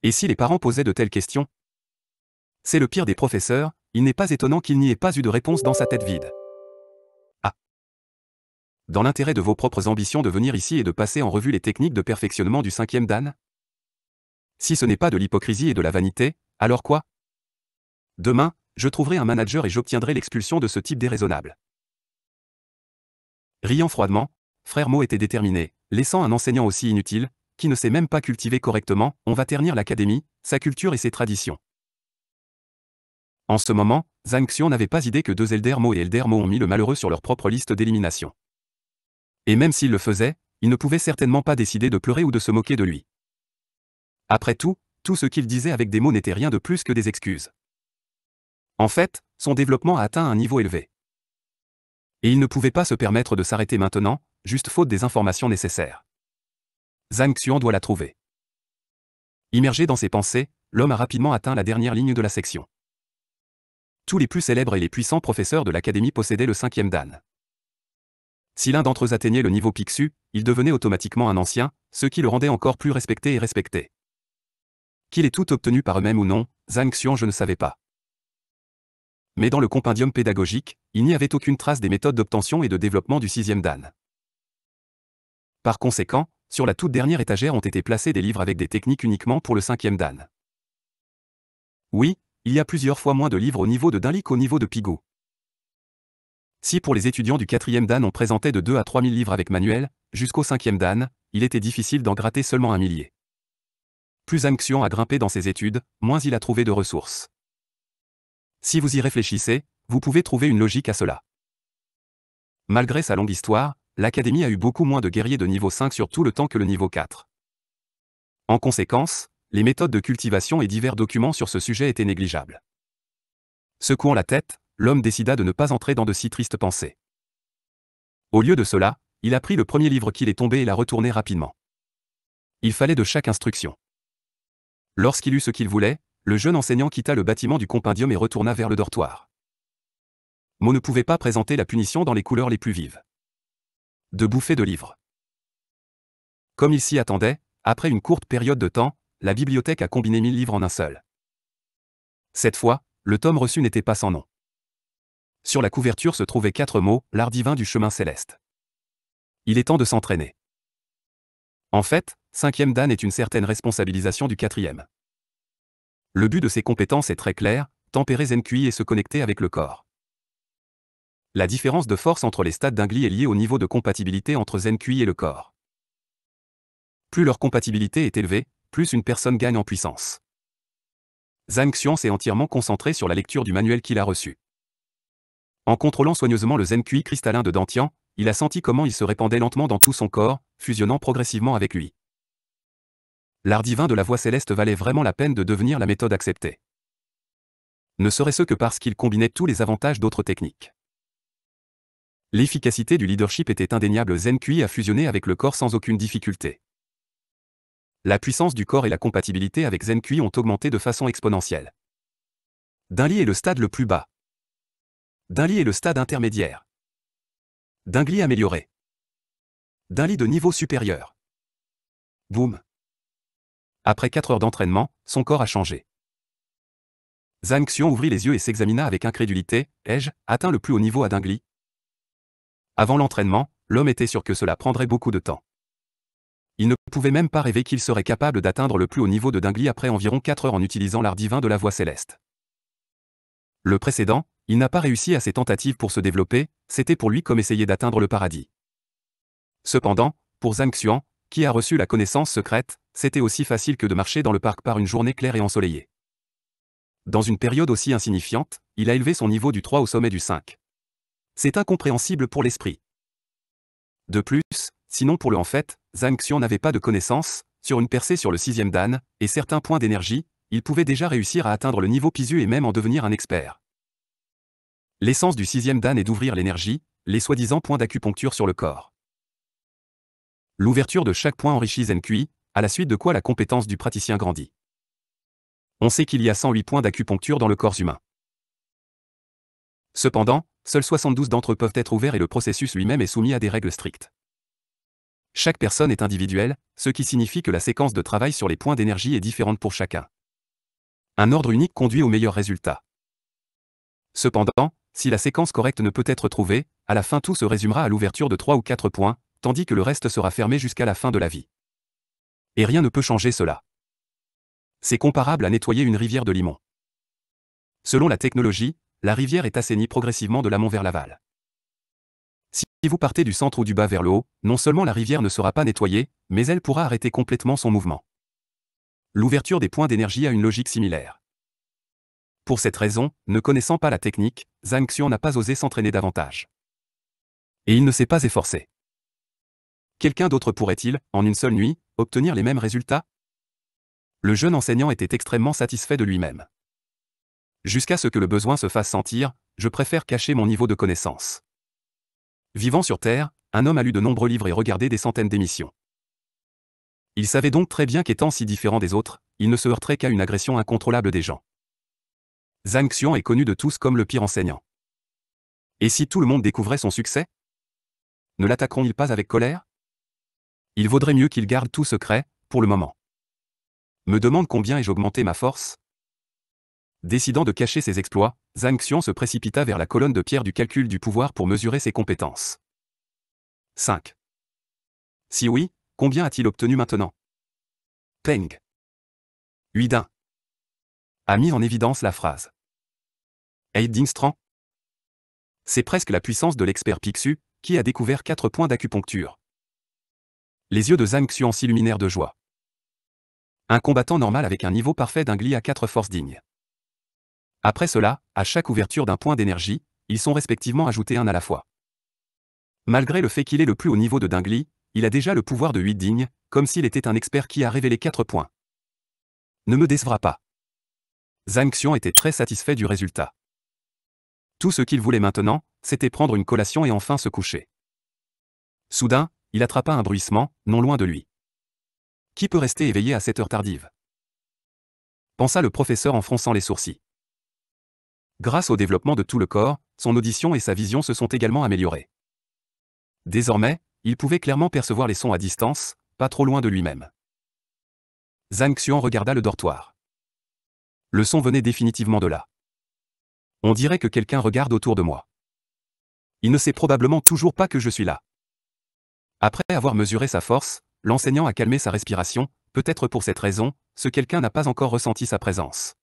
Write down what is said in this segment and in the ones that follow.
Et si les parents posaient de telles questions? C'est le pire des professeurs, il n'est pas étonnant qu'il n'y ait pas eu de réponse dans sa tête vide. Ah. Dans l'intérêt de vos propres ambitions de venir ici et de passer en revue les techniques de perfectionnement du 5e Dan? Si ce n'est pas de l'hypocrisie et de la vanité, alors quoi? Demain, je trouverai un manager et j'obtiendrai l'expulsion de ce type déraisonnable. Riant froidement, Frère Mo était déterminé, laissant un enseignant aussi inutile, qui ne sait même pas cultiver correctement, on va ternir l'académie, sa culture et ses traditions. En ce moment, Zhang Xian n'avait pas idée que deux Elder Mo et Elder Mo ont mis le malheureux sur leur propre liste d'élimination. Et même s'il le faisait, il ne pouvait certainement pas décider de pleurer ou de se moquer de lui. Après tout ce qu'il disait avec des mots n'était rien de plus que des excuses. En fait, son développement a atteint un niveau élevé. Et il ne pouvait pas se permettre de s'arrêter maintenant, juste faute des informations nécessaires. Zhang Xian doit la trouver. Immergé dans ses pensées, l'homme a rapidement atteint la dernière ligne de la section. Tous les plus célèbres et les puissants professeurs de l'académie possédaient le 5e Dan. Si l'un d'entre eux atteignait le niveau Pixu, il devenait automatiquement un ancien, ce qui le rendait encore plus respecté et respecté. Qu'il ait tout obtenu par eux-mêmes ou non, Zhang Xian je ne savais pas. Mais dans le compendium pédagogique, il n'y avait aucune trace des méthodes d'obtention et de développement du 6e Dan. Par conséquent, sur la toute dernière étagère ont été placés des livres avec des techniques uniquement pour le 5e Dan. Oui, il y a plusieurs fois moins de livres au niveau de Dunli qu'au niveau de Pigou. Si pour les étudiants du 4e Dan on présentait de 2 à 3 000 livres avec manuel, jusqu'au 5e Dan, il était difficile d'en gratter seulement 1 millier. Plus Zhang Xian a grimpé dans ses études, moins il a trouvé de ressources. Si vous y réfléchissez, vous pouvez trouver une logique à cela. Malgré sa longue histoire, l'académie a eu beaucoup moins de guerriers de niveau 5 sur tout le temps que le niveau 4. En conséquence, les méthodes de cultivation et divers documents sur ce sujet étaient négligeables. Secouant la tête, l'homme décida de ne pas entrer dans de si tristes pensées. Au lieu de cela, il a pris le premier livre qu'il est tombé et l'a retourné rapidement. Il fallait de chaque instruction. Lorsqu'il eut ce qu'il voulait, le jeune enseignant quitta le bâtiment du compendium et retourna vers le dortoir. Mo ne pouvait pas présenter la punition dans les couleurs les plus vives. De bouffées de livres. Comme il s'y attendait, après une courte période de temps, la bibliothèque a combiné 1000 livres en un seul. Cette fois, le tome reçu n'était pas sans nom. Sur la couverture se trouvaient 4 mots, l'art divin du chemin céleste. Il est temps de s'entraîner. En fait, 5e Dan est une certaine responsabilisation du 4e. Le but de ces compétences est très clair, tempérer Zen Kui et se connecter avec le corps. La différence de force entre les stades d'Ingli est liée au niveau de compatibilité entre Zen Kui et le corps. Plus leur compatibilité est élevée, plus une personne gagne en puissance. Zhang Xian s'est entièrement concentré sur la lecture du manuel qu'il a reçu. En contrôlant soigneusement le Zen Kui cristallin de Dantian, il a senti comment il se répandait lentement dans tout son corps, fusionnant progressivement avec lui. L'art divin de la voie céleste valait vraiment la peine de devenir la méthode acceptée. Ne serait-ce que parce qu'il combinait tous les avantages d'autres techniques. L'efficacité du leadership était indéniable. Zen Kui a fusionné avec le corps sans aucune difficulté. La puissance du corps et la compatibilité avec Zen Kui ont augmenté de façon exponentielle. Dunli est le stade le plus bas. Dunli est le stade intermédiaire. Dungli amélioré. Dunli de niveau supérieur. Boum. Après 4 heures d'entraînement, son corps a changé. Zhang Xian ouvrit les yeux et s'examina avec incrédulité. Ai-je atteint le plus haut niveau à Dungli? Avant l'entraînement, l'homme était sûr que cela prendrait beaucoup de temps. Il ne pouvait même pas rêver qu'il serait capable d'atteindre le plus haut niveau de Dungli après environ 4 heures en utilisant l'art divin de la voie céleste. Le précédent, il n'a pas réussi à ses tentatives pour se développer, c'était pour lui comme essayer d'atteindre le paradis. Cependant, pour Zhang Xian, qui a reçu la connaissance secrète, c'était aussi facile que de marcher dans le parc par une journée claire et ensoleillée. Dans une période aussi insignifiante, il a élevé son niveau du 3 au sommet du 5. C'est incompréhensible pour l'esprit. De plus, sinon pour le en fait, Zhang Xian n'avait pas de connaissances, sur une percée sur le 6e Dan, et certains points d'énergie, il pouvait déjà réussir à atteindre le niveau Pisu et même en devenir un expert. L'essence du 6e Dan est d'ouvrir l'énergie, les soi-disant points d'acupuncture sur le corps. L'ouverture de chaque point enrichit Zen Kui, à la suite de quoi la compétence du praticien grandit. On sait qu'il y a 108 points d'acupuncture dans le corps humain. Cependant, seuls 72 d'entre eux peuvent être ouverts et le processus lui-même est soumis à des règles strictes. Chaque personne est individuelle, ce qui signifie que la séquence de travail sur les points d'énergie est différente pour chacun. Un ordre unique conduit au meilleur résultat. Cependant, si la séquence correcte ne peut être trouvée, à la fin tout se résumera à l'ouverture de 3 ou 4 points, tandis que le reste sera fermé jusqu'à la fin de la vie. Et rien ne peut changer cela. C'est comparable à nettoyer une rivière de limon. Selon la technologie, la rivière est assainie progressivement de l'amont vers l'aval. Si vous partez du centre ou du bas vers le haut, non seulement la rivière ne sera pas nettoyée, mais elle pourra arrêter complètement son mouvement. L'ouverture des points d'énergie a une logique similaire. Pour cette raison, ne connaissant pas la technique, Zhang Xian n'a pas osé s'entraîner davantage. Et il ne s'est pas efforcé. Quelqu'un d'autre pourrait-il, en une seule nuit, obtenir les mêmes résultats? Le jeune enseignant était extrêmement satisfait de lui-même. Jusqu'à ce que le besoin se fasse sentir, je préfère cacher mon niveau de connaissance. Vivant sur Terre, un homme a lu de nombreux livres et regardé des centaines d'émissions. Il savait donc très bien qu'étant si différent des autres, il ne se heurterait qu'à une agression incontrôlable des gens. Zhang Xian est connu de tous comme le pire enseignant. Et si tout le monde découvrait son succès? Ne l'attaqueront-ils pas avec colère? Il vaudrait mieux qu'il garde tout secret, pour le moment. Me demande combien ai-je augmenté ma force? Décidant de cacher ses exploits, Zhang Xian se précipita vers la colonne de pierre du calcul du pouvoir pour mesurer ses compétences. 5. Si oui, combien a-t-il obtenu maintenant? Peng. 8 d'un. A mis en évidence la phrase. Heidingstrand. C'est presque la puissance de l'expert Picsou, qui a découvert 4 points d'acupuncture. Les yeux de Zhang Xian s'illuminèrent de joie. Un combattant normal avec un niveau parfait d'un gli à 4 forces dignes. Après cela, à chaque ouverture d'un point d'énergie, ils sont respectivement ajoutés un à la fois. Malgré le fait qu'il ait le plus haut niveau de Dingli, il a déjà le pouvoir de 8 dignes, comme s'il était un expert qui a révélé 4 points. Ne me décevra pas. Zhang Xian était très satisfait du résultat. Tout ce qu'il voulait maintenant, c'était prendre une collation et enfin se coucher. Soudain, il attrapa un bruissement, non loin de lui. Qui peut rester éveillé à cette heure tardive? Pensa le professeur en fronçant les sourcils. Grâce au développement de tout le corps, son audition et sa vision se sont également améliorées. Désormais, il pouvait clairement percevoir les sons à distance, pas trop loin de lui-même. Zhang Xian regarda le dortoir. Le son venait définitivement de là. On dirait que quelqu'un regarde autour de moi. Il ne sait probablement toujours pas que je suis là. Après avoir mesuré sa force, l'enseignant a calmé sa respiration, peut-être pour cette raison, ce quelqu'un n'a pas encore ressenti sa présence.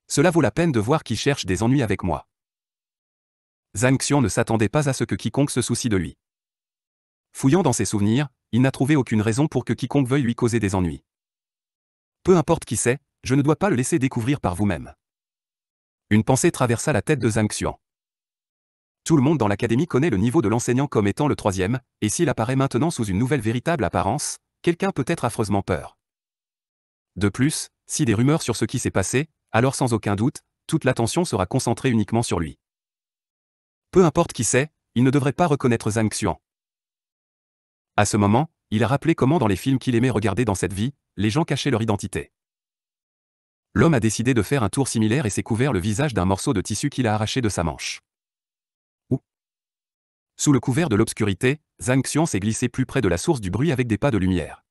Cela vaut la peine de voir qui cherche des ennuis avec moi. Zhang Xian ne s'attendait pas à ce que quiconque se soucie de lui. Fouillant dans ses souvenirs, il n'a trouvé aucune raison pour que quiconque veuille lui causer des ennuis. Peu importe qui c'est, je ne dois pas le laisser découvrir par vous-même. Une pensée traversa la tête de Zhang Xian. Tout le monde dans l'académie connaît le niveau de l'enseignant comme étant le 3e, et s'il apparaît maintenant sous une nouvelle véritable apparence, quelqu'un peut être affreusement peur. De plus, si des rumeurs sur ce qui s'est passé, alors sans aucun doute, toute l'attention sera concentrée uniquement sur lui. Peu importe qui c'est, il ne devrait pas reconnaître Zhang Xian. À ce moment, il a rappelé comment dans les films qu'il aimait regarder dans cette vie, les gens cachaient leur identité. L'homme a décidé de faire un tour similaire et s'est couvert le visage d'un morceau de tissu qu'il a arraché de sa manche. Sous le couvert de l'obscurité, Zhang Xian s'est glissé plus près de la source du bruit avec des pas de lumière.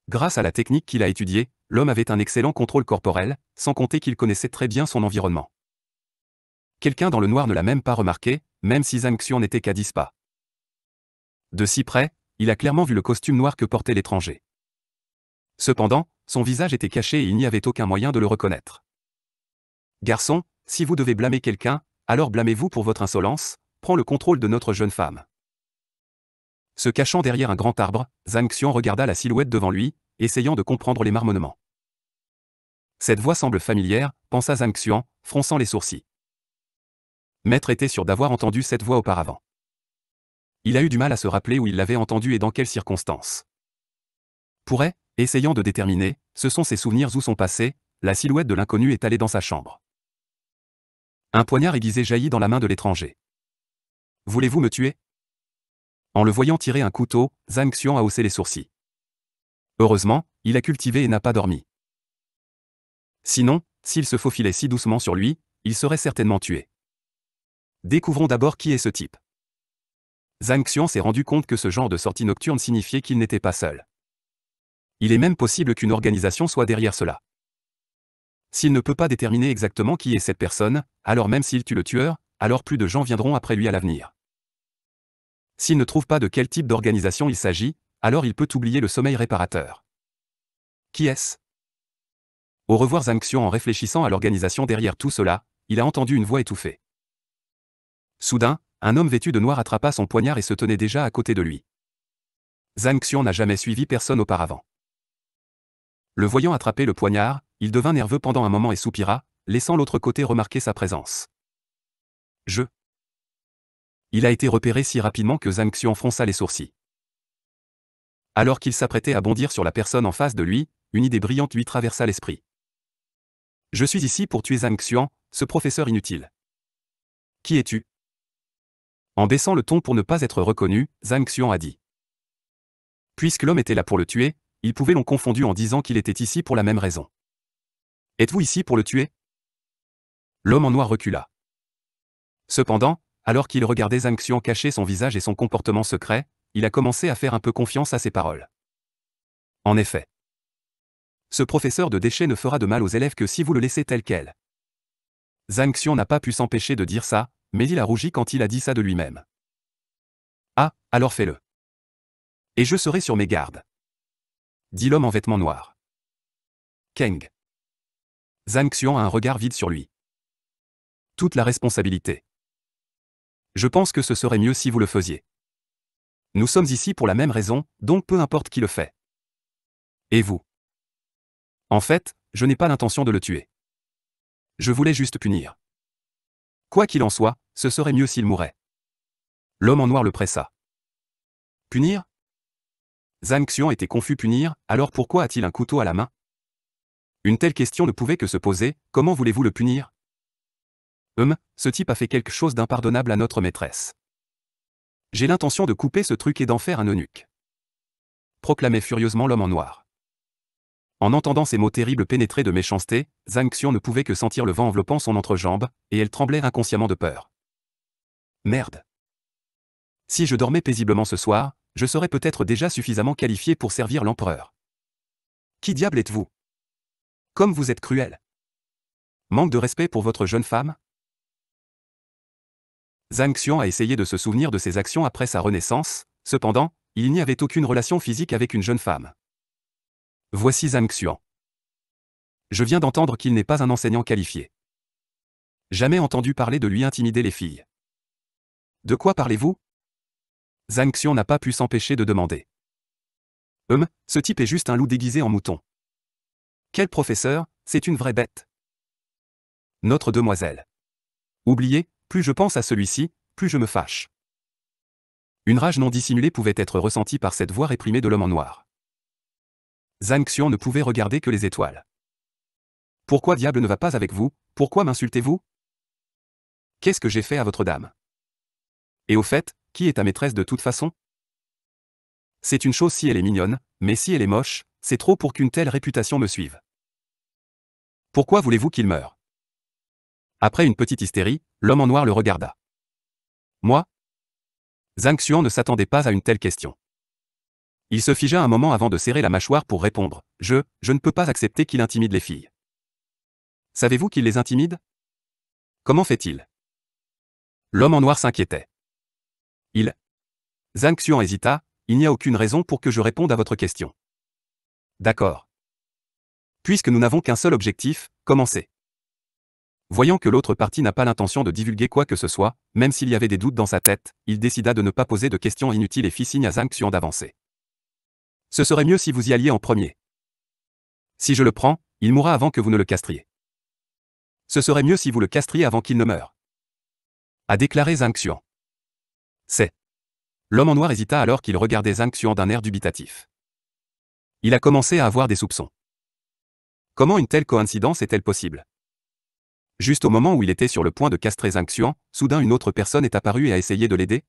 Grâce à la technique qu'il a étudiée, l'homme avait un excellent contrôle corporel, sans compter qu'il connaissait très bien son environnement. Quelqu'un dans le noir ne l'a même pas remarqué, même si Zhang Xian n'était qu'à 10 pas. De si près, il a clairement vu le costume noir que portait l'étranger. Cependant, son visage était caché et il n'y avait aucun moyen de le reconnaître. Garçon, si vous devez blâmer quelqu'un, alors blâmez-vous pour votre insolence, prends le contrôle de notre jeune femme. Se cachant derrière un grand arbre, Zhang Xian regarda la silhouette devant lui, essayant de comprendre les marmonnements. Cette voix semble familière, pensa Zhang Xian, fronçant les sourcils. Maître était sûr d'avoir entendu cette voix auparavant. Il a eu du mal à se rappeler où il l'avait entendue et dans quelles circonstances. Pourrait, essayant de déterminer, ce sont ses souvenirs ou son passé, la silhouette de l'inconnu est allée dans sa chambre. Un poignard aiguisé jaillit dans la main de l'étranger. Voulez-vous me tuer? En le voyant tirer un couteau, Zhang Xian a haussé les sourcils. Heureusement, il a cultivé et n'a pas dormi. Sinon, s'il se faufilait si doucement sur lui, il serait certainement tué. Découvrons d'abord qui est ce type. Zhang Xian s'est rendu compte que ce genre de sortie nocturne signifiait qu'il n'était pas seul. Il est même possible qu'une organisation soit derrière cela. S'il ne peut pas déterminer exactement qui est cette personne, alors même s'il tue le tueur, alors plus de gens viendront après lui à l'avenir. S'il ne trouve pas de quel type d'organisation il s'agit, alors il peut oublier le sommeil réparateur. Qui est-ce? Au revoir Zhang Xian. En réfléchissant à l'organisation derrière tout cela, il a entendu une voix étouffée. Soudain, un homme vêtu de noir attrapa son poignard et se tenait déjà à côté de lui. Zhang Xian n'a jamais suivi personne auparavant. Le voyant attraper le poignard, il devint nerveux pendant un moment et soupira, laissant l'autre côté remarquer sa présence. Il a été repéré si rapidement que Zhang Xian fronça les sourcils. Alors qu'il s'apprêtait à bondir sur la personne en face de lui, une idée brillante lui traversa l'esprit. Je suis ici pour tuer Zhang Xian, ce professeur inutile. Qui es-tu? En baissant le ton pour ne pas être reconnu, Zhang Xian a dit. Puisque l'homme était là pour le tuer, ils pouvaient l'ont confondu en disant qu'il était ici pour la même raison. Êtes-vous ici pour le tuer? L'homme en noir recula. Cependant, alors qu'il regardait Zhang Xian cacher son visage et son comportement secret, il a commencé à faire un peu confiance à ses paroles. En effet. Ce professeur de déchets ne fera de mal aux élèves que si vous le laissez tel quel. Zhang Xian n'a pas pu s'empêcher de dire ça, mais il a rougi quand il a dit ça de lui-même. Ah, alors fais-le. Et je serai sur mes gardes. Dit l'homme en vêtements noirs. Kang. Zhang Xian a un regard vide sur lui. Toute la responsabilité. Je pense que ce serait mieux si vous le faisiez. Nous sommes ici pour la même raison, donc peu importe qui le fait. Et vous? En fait, je n'ai pas l'intention de le tuer. Je voulais juste punir. Quoi qu'il en soit, ce serait mieux s'il mourait. L'homme en noir le pressa. Punir? Zhang Xian était confus. Punir, alors pourquoi a-t-il un couteau à la main? Une telle question ne pouvait que se poser, comment voulez-vous le punir? Ce type a fait quelque chose d'impardonnable à notre maîtresse. J'ai l'intention de couper ce truc et d'en faire un eunuque. Proclamait furieusement l'homme en noir. En entendant ces mots terribles pénétrés de méchanceté, Zhang Xian ne pouvait que sentir le vent enveloppant son entrejambe, et elle tremblait inconsciemment de peur. Merde. Si je dormais paisiblement ce soir, je serais peut-être déjà suffisamment qualifié pour servir l'empereur. Qui diable êtes-vous? Comme vous êtes cruel. Manque de respect pour votre jeune femme? Zhang Xian a essayé de se souvenir de ses actions après sa renaissance, cependant, il n'y avait aucune relation physique avec une jeune femme. Voici Zhang Xian. Je viens d'entendre qu'il n'est pas un enseignant qualifié. Jamais entendu parler de lui intimider les filles. De quoi parlez-vous? Zhang Xian n'a pas pu s'empêcher de demander. Ce type est juste un loup déguisé en mouton. Quel professeur, c'est une vraie bête. Notre demoiselle. Oubliez, plus je pense à celui-ci, plus je me fâche. Une rage non dissimulée pouvait être ressentie par cette voix réprimée de l'homme en noir. Zhang Xian ne pouvait regarder que les étoiles. Pourquoi diable ne va pas avec vous? Pourquoi m'insultez-vous? Qu'est-ce que j'ai fait à votre dame? Et au fait, qui est ta maîtresse de toute façon? C'est une chose si elle est mignonne, mais si elle est moche, c'est trop pour qu'une telle réputation me suive. Pourquoi voulez-vous qu'il meure? Après une petite hystérie, l'homme en noir le regarda. Moi? Zhang Xian ne s'attendait pas à une telle question. Il se figea un moment avant de serrer la mâchoire pour répondre. Je ne peux pas accepter qu'il intimide les filles. Savez-vous qu'il les intimide? Comment fait-il? L'homme en noir s'inquiétait. Zhang Xian hésita, il n'y a aucune raison pour que je réponde à votre question. D'accord. Puisque nous n'avons qu'un seul objectif, commencez. Voyant que l'autre partie n'a pas l'intention de divulguer quoi que ce soit, même s'il y avait des doutes dans sa tête, il décida de ne pas poser de questions inutiles et fit signe à Zhang Xian d'avancer. Ce serait mieux si vous y alliez en premier. Si je le prends, il mourra avant que vous ne le castriez. Ce serait mieux si vous le castriez avant qu'il ne meure. A déclaré Zhang Xian. C'est. L'homme en noir hésita alors qu'il regardait Zhang Xian d'un air dubitatif. Il a commencé à avoir des soupçons. Comment une telle coïncidence est-elle possible? Juste au moment où il était sur le point de castrer Zhang Xian, soudain une autre personne est apparue et a essayé de l'aider?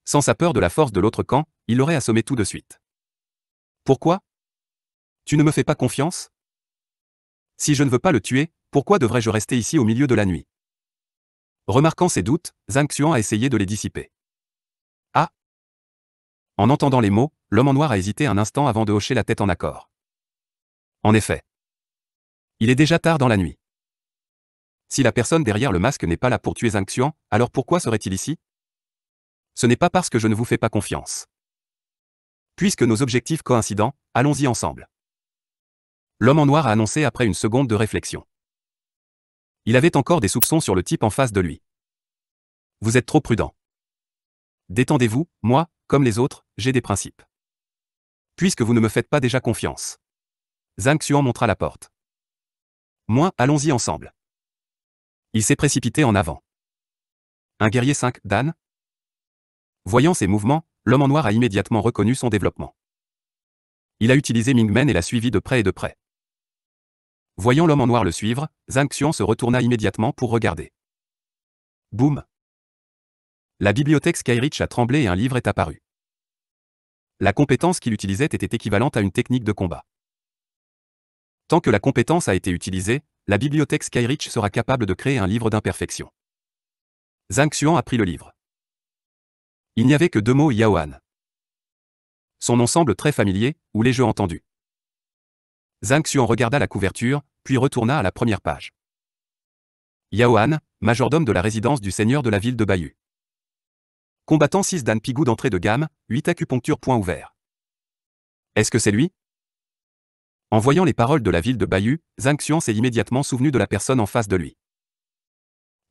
Sans sa peur de la force de l'autre camp, il l'aurait assommé tout de suite. Pourquoi? Tu ne me fais pas confiance? Si je ne veux pas le tuer, pourquoi devrais-je rester ici au milieu de la nuit? Remarquant ses doutes, Zhang Xian a essayé de les dissiper. En entendant les mots, l'homme en noir a hésité un instant avant de hocher la tête en accord. En effet. Il est déjà tard dans la nuit. Si la personne derrière le masque n'est pas là pour tuer Zhang Xuan, alors pourquoi serait-il ici? Ce n'est pas parce que je ne vous fais pas confiance. Puisque nos objectifs coïncidents, allons-y ensemble. L'homme en noir a annoncé après une seconde de réflexion. Il avait encore des soupçons sur le type en face de lui. Vous êtes trop prudent. Détendez-vous, moi, comme les autres, j'ai des principes. Puisque vous ne me faites pas déjà confiance. Zhang Xuan montra la porte. Moi, allons-y ensemble. Il s'est précipité en avant. Un guerrier 5, Dan? Voyant ses mouvements, l'homme en noir a immédiatement reconnu son développement. Il a utilisé Mingmen et l'a suivi de près et de près. Voyant l'homme en noir le suivre, Zhang Xuan se retourna immédiatement pour regarder. Boum! La bibliothèque Skyreach a tremblé et un livre est apparu. La compétence qu'il utilisait était équivalente à une technique de combat. Tant que la compétence a été utilisée, la bibliothèque Skyreach sera capable de créer un livre d'imperfection. Zhang Xuan a pris le livre. Il n'y avait que 2 mots Yaohan. Son nom semble très familier, ou les jeux entendus. Zhang Xuan regarda la couverture, puis retourna à la première page. Yaohan, majordome de la résidence du seigneur de la ville de Bayou. Combattant 6 Dan Pigou d'entrée de gamme, 8 acupuncture point ouvert. Est-ce que c'est lui? En voyant les paroles de la ville de Bayou, Zhang Xuan s'est immédiatement souvenu de la personne en face de lui.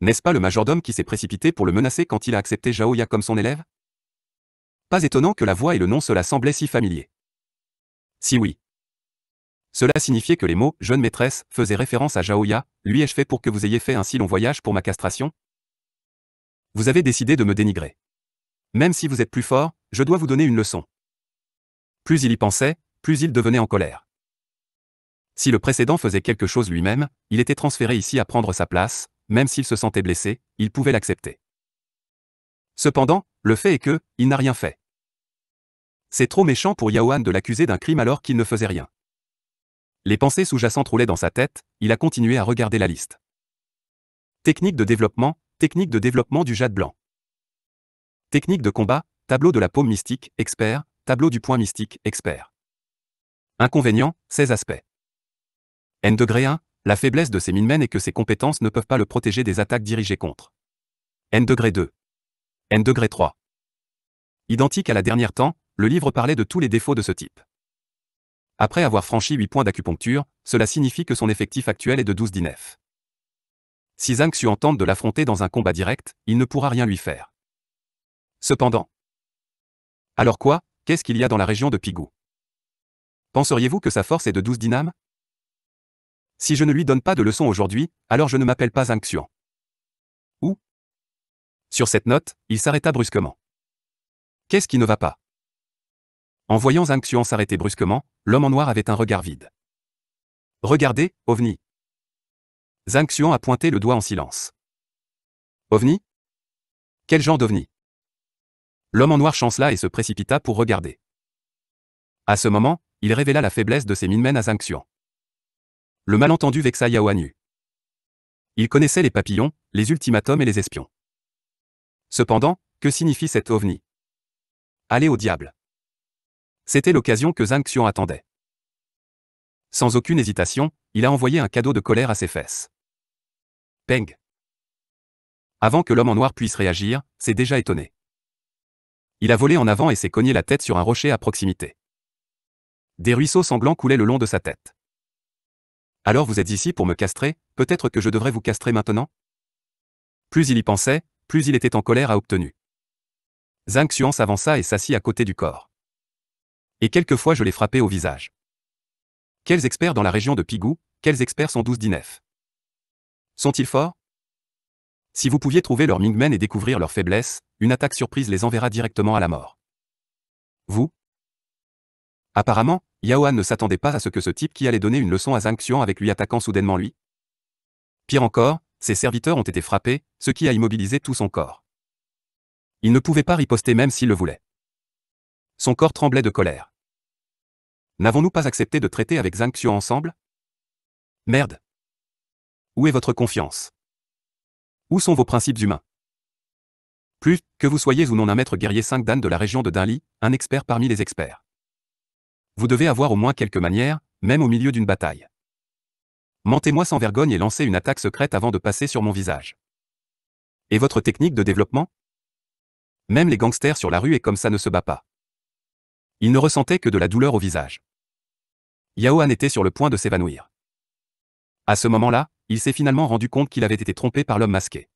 N'est-ce pas le majordome qui s'est précipité pour le menacer quand il a accepté Zhao Ya comme son élève? Pas étonnant que la voix et le nom cela semblaient si familiers. Si oui. Cela signifiait que les mots « jeune maîtresse » faisaient référence à Zhao Ya. Lui ai-je fait pour que vous ayez fait un si long voyage pour ma castration? Vous avez décidé de me dénigrer. Même si vous êtes plus fort, je dois vous donner une leçon. Plus il y pensait, plus il devenait en colère. Si le précédent faisait quelque chose lui-même, il était transféré ici à prendre sa place, même s'il se sentait blessé, il pouvait l'accepter. Cependant, le fait est que, il n'a rien fait. C'est trop méchant pour Yaohan de l'accuser d'un crime alors qu'il ne faisait rien. Les pensées sous-jacentes roulaient dans sa tête, il a continué à regarder la liste. Technique de développement du jade blanc. Technique de combat, tableau de la paume mystique, expert, tableau du point mystique, expert. Inconvénient, 16 aspects. N-1, la faiblesse de ses Minmen est que ses compétences ne peuvent pas le protéger des attaques dirigées contre. N-2. N-3. Identique à la dernière temps, le livre parlait de tous les défauts de ce type. Après avoir franchi 8 points d'acupuncture, cela signifie que son effectif actuel est de 12 d'INF. Si Zhang Xuan tente de l'affronter dans un combat direct, il ne pourra rien lui faire. Cependant. Alors quoi, qu'est-ce qu'il y a dans la région de Pigou? Penseriez-vous que sa force est de 12 dynam? Si je ne lui donne pas de leçon aujourd'hui, alors je ne m'appelle pas Zhang Xuan. Ou? Sur cette note, il s'arrêta brusquement. Qu'est-ce qui ne va pas? En voyant Zhang Xuan s'arrêter brusquement, l'homme en noir avait un regard vide. Regardez, OVNI. Zhang Xuan a pointé le doigt en silence. OVNI? Quel genre d'OVNI? L'homme en noir chancela et se précipita pour regarder. À ce moment, il révéla la faiblesse de ses Minmen à Zhang Xuan. Le malentendu vexa Yaohan Yu. Il connaissait les papillons, les ultimatums et les espions. Cependant, que signifie cet OVNI? Allez au diable. C'était l'occasion que Zhang Xuan attendait. Sans aucune hésitation, il a envoyé un cadeau de colère à ses fesses. Peng. Avant que l'homme en noir puisse réagir, c'est déjà étonné. Il a volé en avant et s'est cogné la tête sur un rocher à proximité. Des ruisseaux sanglants coulaient le long de sa tête. Alors vous êtes ici pour me castrer, peut-être que je devrais vous castrer maintenant? Plus il y pensait, plus il était en colère à obtenu. Zhang Xuan s'avança et s'assit à côté du corps. Et quelquefois je l'ai frappé au visage. Quels experts dans la région de Pigou, quels experts sont 12 d'INF? Sont-ils forts? Si vous pouviez trouver leurs Mingmen et découvrir leurs faiblesses, une attaque surprise les enverra directement à la mort. Vous? Apparemment, Yaohan ne s'attendait pas à ce que ce type qui allait donner une leçon à Zhang Xuan avec lui attaquant soudainement lui. Pire encore, ses serviteurs ont été frappés, ce qui a immobilisé tout son corps. Il ne pouvait pas riposter même s'il le voulait. Son corps tremblait de colère. N'avons-nous pas accepté de traiter avec Zhang Xuan ensemble? Merde. Où est votre confiance? Où sont vos principes humains? Plus que vous soyez ou non un maître guerrier 5 Dan de la région de Dunli, un expert parmi les experts. Vous devez avoir au moins quelques manières, même au milieu d'une bataille. Mentez-moi sans vergogne et lancez une attaque secrète avant de passer sur mon visage. Et votre technique de développement? Même les gangsters sur la rue et comme ça ne se bat pas. Il ne ressentait que de la douleur au visage. Yao Han était sur le point de s'évanouir. À ce moment-là, il s'est finalement rendu compte qu'il avait été trompé par l'homme masqué.